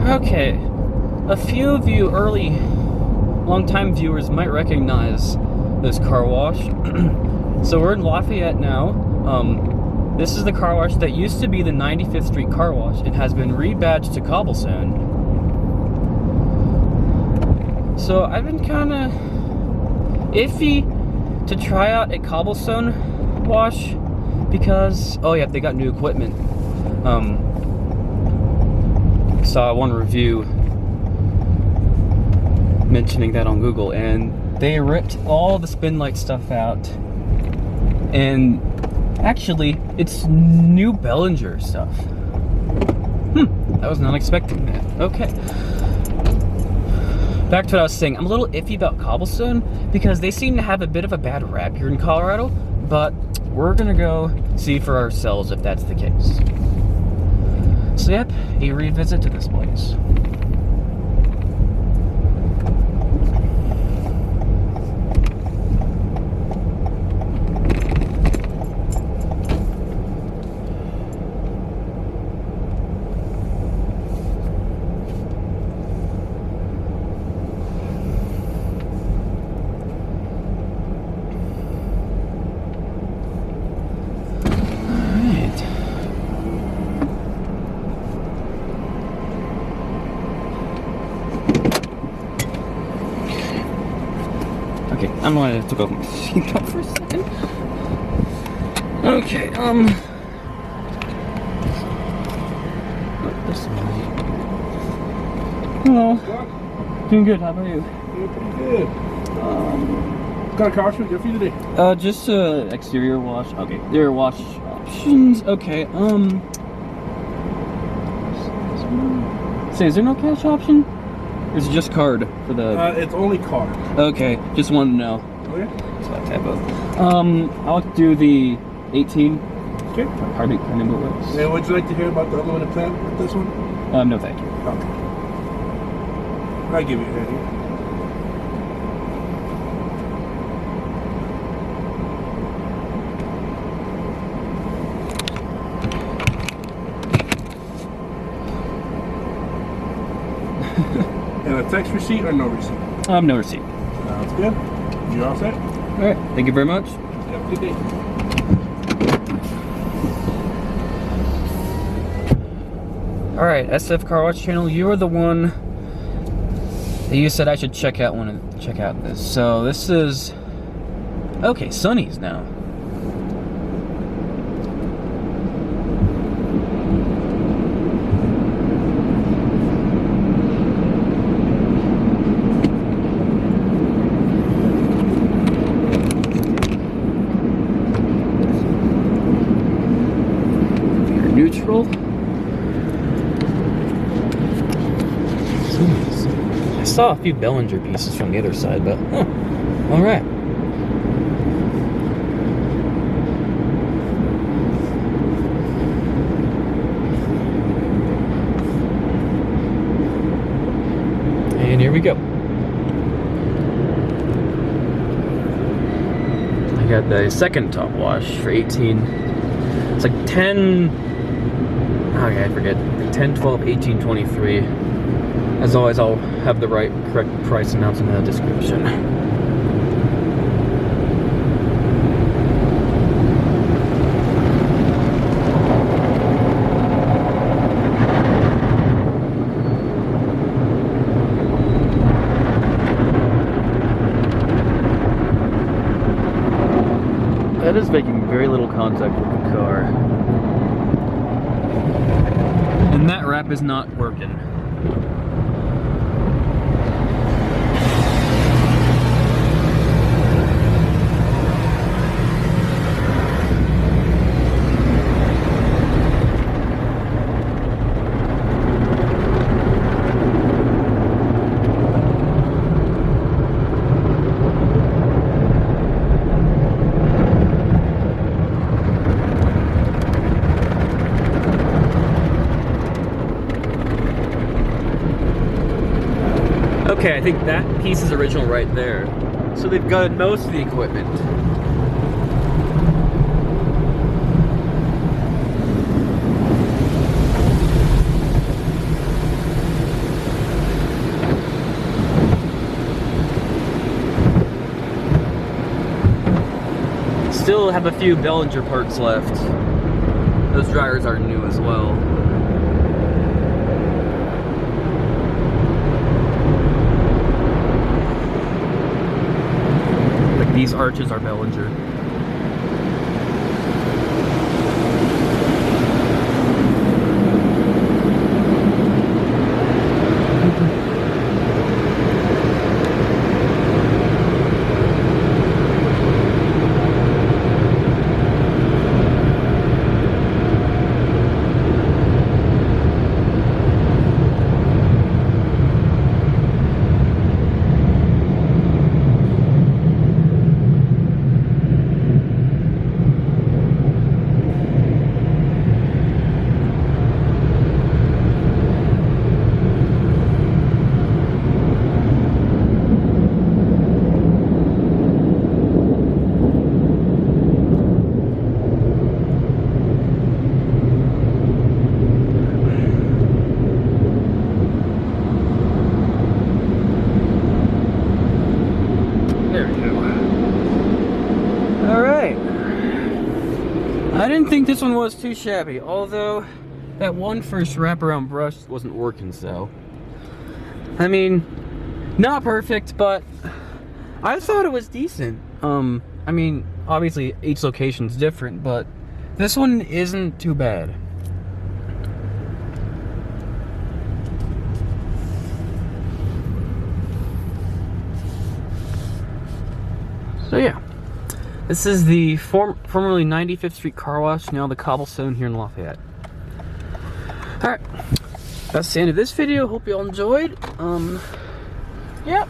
Okay, a few of you long-time viewers might recognize this car wash. So we're in Lafayette now. This is the car wash that used to be the 95th Street Car Wash and has been rebadged to Cobblestone. So I've been kind of iffy to try out a Cobblestone wash because, oh yeah, they got new equipment. Saw one review mentioning that on Google, and they ripped all the Spinlite stuff out, and actually it's new Belanger stuff. I was not expecting that. Okay, back to what I was saying. I'm a little iffy about Cobblestone because they seem to have a bit of a bad rap here in Colorado, but we're gonna go see for ourselves if that's the case. So yep, a revisit to this place. Okay, I'm gonna take off my seatbelt for a second. Okay, this way. Hello. Doing good, how about you? Doing pretty good. What kind of car wash we get for you today? Just exterior wash. Okay, there are wash options. Okay, say, is there no cash option? Or is it just card for the... it's only card. Okay, just wanted to know. Okay. So I type of. I'll do the 18. Okay. Carnuba Wash. And would you like to hear about the unlimited plan with this one? No thank you. Okay. I'll give you a hand here. And a text receipt or no receipt? No receipt. Sounds good. You all set? Alright, thank you very much. Have a good day. Alright, SF Car Wash channel, you are the one that you said I should check out this. So this is okay, Sonny's now. Neutral. I saw a few Belanger pieces from the other side, but all right. And here we go. I got the second top wash for 18. It's like 10. Okay, I forget. 10, 12, 18, 23. As always, I'll have the correct price amounts in the description. That is making very little contact with the car. And that wrap is not working. Okay, I think that piece is original right there. So they've gutted most of the equipment. still have a few Belanger parts left. Those dryers are new as well. Like these arches are Belanger. I didn't think this one was too shabby, although that one first wraparound brush wasn't working, so. I mean, not perfect, but I thought it was decent. I mean, obviously each location's different, but this one isn't too bad. So yeah. This is the formerly 95th Street Car Wash, now the Cobblestone here in Lafayette. Alright, that's the end of this video. Hope you all enjoyed. Yeah.